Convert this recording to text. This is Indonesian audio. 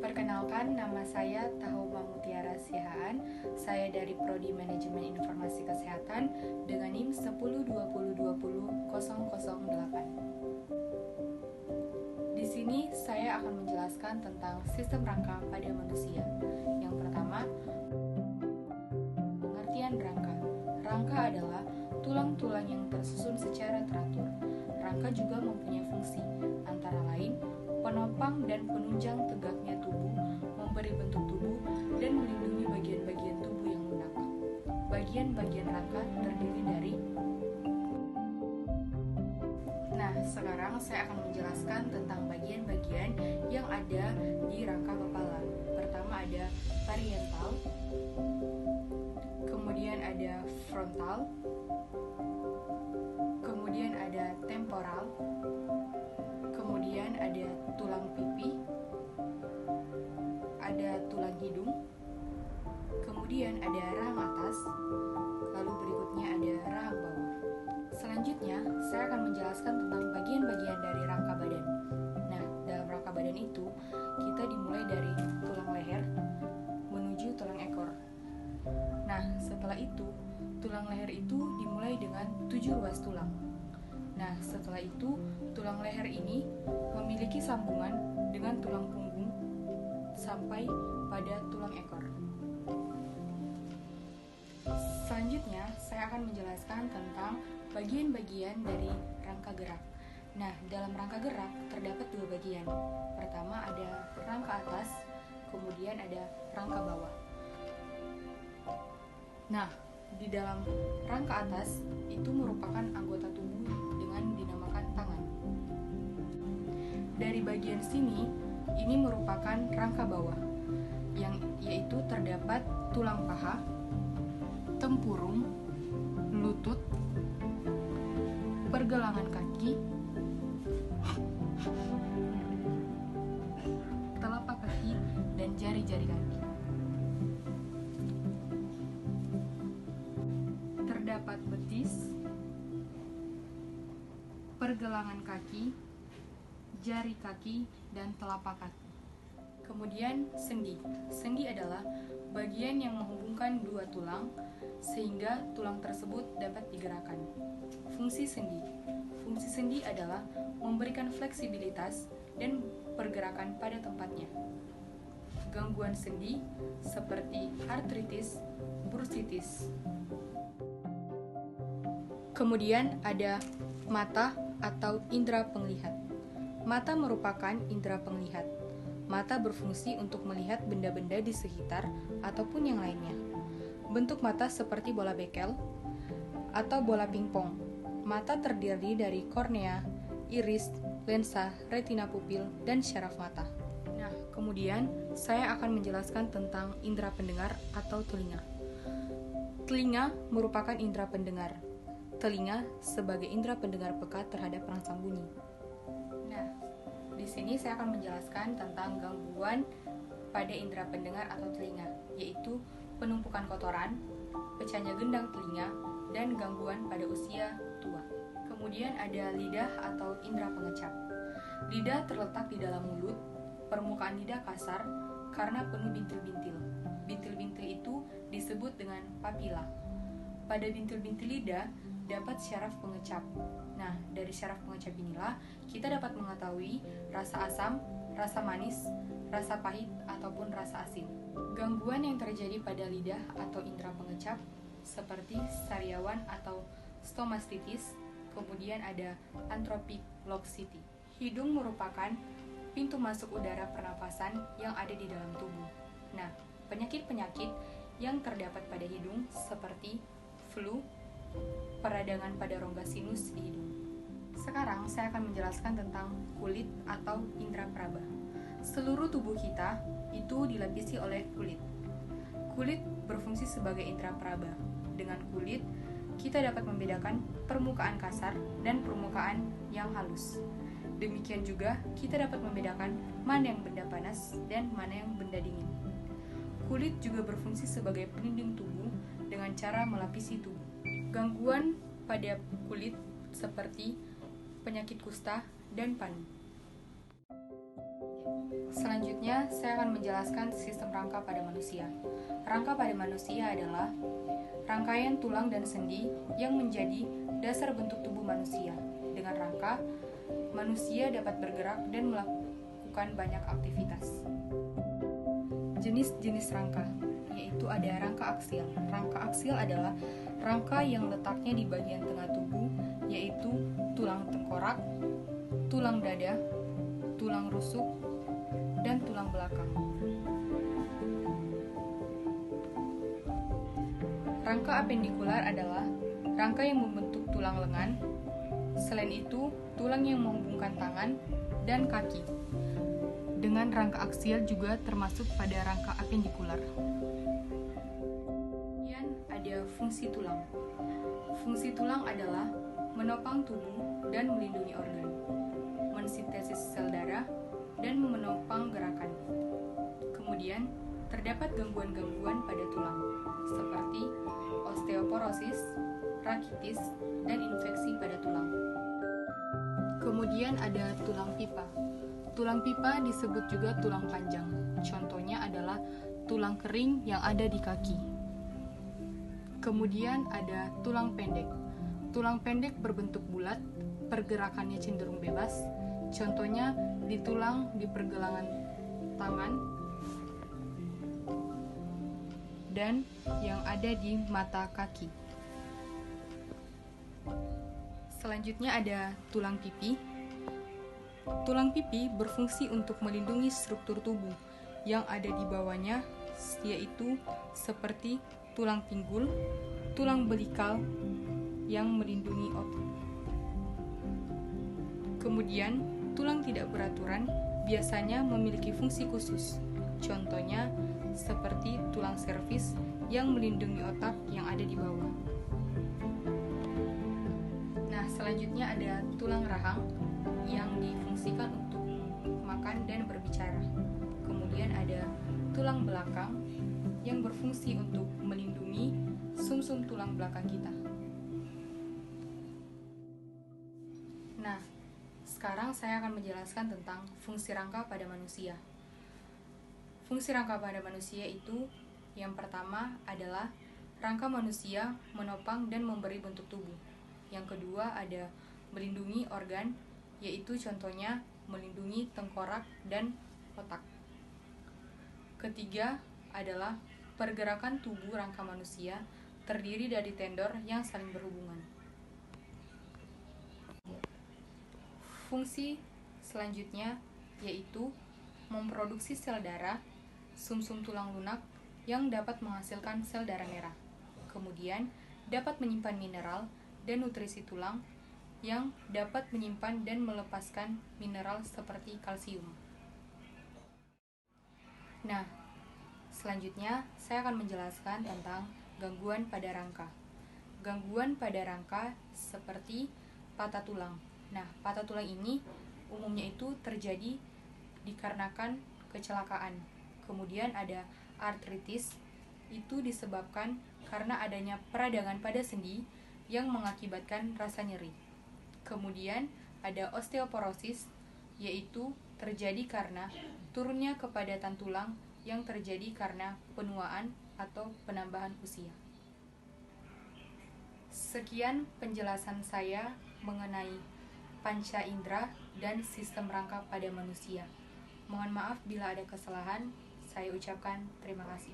Perkenalkan, nama saya Tahoma Mutiara Sihaan. Saya dari Prodi Manajemen Informasi Kesehatan dengan NIM 1020200008. Di sini saya akan menjelaskan tentang sistem rangka pada manusia. Yang pertama, pengertian rangka. Rangka adalah tulang-tulang yang tersusun secara teratur. Rangka juga mempunyai fungsi, antara lain penopang dan penunjang tegaknya tubuh, memberi bentuk tubuh, dan melindungi bagian-bagian tubuh yang lunak. Bagian-bagian rangka terdiri dari... Nah, sekarang saya akan menjelaskan tentang bagian-bagian yang ada di rangka kepala. Pertama ada parietal, kemudian ada frontal, kemudian ada temporal, kemudian ada tulang pipi, ada tulang hidung, kemudian ada rahang atas, lalu berikutnya ada rahang bawah. Selanjutnya, saya akan menjelaskan tentang bagian-bagian dari rangka badan. Nah, dalam rangka badan itu, kita dimulai dari tulang leher menuju tulang ekor. Nah, setelah itu, tulang leher itu dimulai dengan 7 ruas tulang. Nah, setelah itu, tulang leher ini memiliki sambungan dengan tulang punggung sampai pada tulang ekor. Selanjutnya, saya akan menjelaskan tentang bagian-bagian dari rangka gerak. Nah, dalam rangka gerak terdapat 2 bagian. Pertama ada rangka atas, kemudian ada rangka bawah. Nah, di dalam rangka atas itu merupakan anggota tubuh dengan dinamakan tangan. Dari bagian sini, ini merupakan rangka bawah, yang yaitu terdapat tulang paha, tempurung, lutut, pergelangan kaki, telapak kaki, dan jari-jari kaki. Terdapat betis, pergelangan kaki, jari kaki, dan telapak kaki. Kemudian sendi. Sendi adalah bagian yang menghubungkan 2 tulang sehingga tulang tersebut dapat digerakkan. Fungsi sendi. Fungsi sendi adalah memberikan fleksibilitas dan pergerakan pada tempatnya. Gangguan sendi seperti artritis, bursitis. Kemudian ada mata atau indera penglihat. Mata merupakan indera penglihat. Mata berfungsi untuk melihat benda-benda di sekitar ataupun yang lainnya. Bentuk mata seperti bola bekel atau bola pingpong. Mata terdiri dari kornea, iris, lensa, retina pupil, dan syaraf mata. Nah, kemudian saya akan menjelaskan tentang indera pendengar atau telinga. Telinga merupakan indera pendengar. Telinga sebagai indera pendengar peka terhadap perangsang bunyi. Nah, di sini saya akan menjelaskan tentang gangguan pada indera pendengar atau telinga, yaitu penumpukan kotoran, pecahnya gendang telinga, dan gangguan pada usia tua. Kemudian ada lidah atau indera pengecap. Lidah terletak di dalam mulut, permukaan lidah kasar karena penuh bintil-bintil. Bintil-bintil itu disebut dengan papila. Pada bintil-bintil lidah dapat syaraf pengecap. Nah, dari syaraf pengecap inilah kita dapat mengetahui rasa asam, rasa manis, rasa pahit, ataupun rasa asin. Gangguan yang terjadi pada lidah atau indera pengecap seperti sariawan atau stomastitis, kemudian ada antropic loxity. Hidung merupakan pintu masuk udara pernapasan yang ada di dalam tubuh. Nah, penyakit-penyakit yang terdapat pada hidung seperti flu, peradangan pada rongga sinus di hidung. Sekarang saya akan menjelaskan tentang kulit atau indera praba. Seluruh tubuh kita itu dilapisi oleh kulit. Kulit berfungsi sebagai indera praba. Dengan kulit, kita dapat membedakan permukaan kasar dan permukaan yang halus. Demikian juga, kita dapat membedakan mana yang benda panas dan mana yang benda dingin. Kulit juga berfungsi sebagai pelindung tubuh dengan cara melapisi tubuh. Gangguan pada kulit seperti penyakit kusta dan panu. Selanjutnya, saya akan menjelaskan sistem rangka pada manusia. Rangka pada manusia adalah rangkaian tulang dan sendi yang menjadi dasar bentuk tubuh manusia. Dengan rangka, manusia dapat bergerak dan melakukan banyak aktivitas. Jenis-jenis rangka, yaitu ada rangka aksial. Rangka aksial adalah rangka yang letaknya di bagian tengah tubuh, yaitu tulang tengkorak, tulang dada, tulang rusuk, dan tulang belakang. Rangka apendikular adalah rangka yang membentuk tulang lengan. Selain itu, tulang yang menghubungkan tangan dan kaki. Dengan rangka aksial juga termasuk pada rangka apendikular. Kemudian ada fungsi tulang. Fungsi tulang adalah menopang tubuh dan melindungi organ, mensintesis sel darah, dan menopang gerakan. Kemudian, terdapat gangguan-gangguan pada tulang, seperti osteoporosis, rakitis, dan infeksi pada tulang. Kemudian ada tulang pipa. Tulang pipa disebut juga tulang panjang. Contohnya adalah tulang kering yang ada di kaki. Kemudian ada tulang pendek. Tulang pendek berbentuk bulat, pergerakannya cenderung bebas. Contohnya di tulang di pergelangan tangan dan yang ada di mata kaki. Selanjutnya ada tulang pipi. Tulang pipi berfungsi untuk melindungi struktur tubuh yang ada di bawahnya, yaitu seperti tulang pinggul, tulang belikal yang melindungi otot. Kemudian, tulang tidak beraturan biasanya memiliki fungsi khusus. Contohnya seperti tulang servis yang melindungi otak yang ada di bawah. Nah, selanjutnya ada tulang rahang yang difungsikan untuk makan dan berbicara. Kemudian ada tulang belakang yang berfungsi untuk melindungi sumsum tulang belakang kita. Nah, sekarang saya akan menjelaskan tentang fungsi rangka pada manusia. Fungsi rangka pada manusia itu yang pertama adalah rangka manusia menopang dan memberi bentuk tubuh. Yang kedua ada melindungi organ, yaitu contohnya melindungi tengkorak dan otak. Ketiga adalah pergerakan tubuh rangka manusia terdiri dari tendon yang saling berhubungan. Fungsi selanjutnya yaitu memproduksi sel darah, sumsum tulang lunak yang dapat menghasilkan sel darah merah. Kemudian dapat menyimpan mineral dan nutrisi tulang yang dapat menyimpan dan melepaskan mineral seperti kalsium. Nah, selanjutnya saya akan menjelaskan tentang gangguan pada rangka. Gangguan pada rangka seperti patah tulang. Nah, patah tulang ini umumnya itu terjadi dikarenakan kecelakaan. Kemudian ada artritis, itu disebabkan karena adanya peradangan pada sendi yang mengakibatkan rasa nyeri. Kemudian ada osteoporosis, yaitu terjadi karena turunnya kepadatan tulang yang terjadi karena penuaan atau penambahan usia. Sekian penjelasan saya mengenai panca indera dan sistem rangka pada manusia. Mohon maaf bila ada kesalahan, saya ucapkan terima kasih.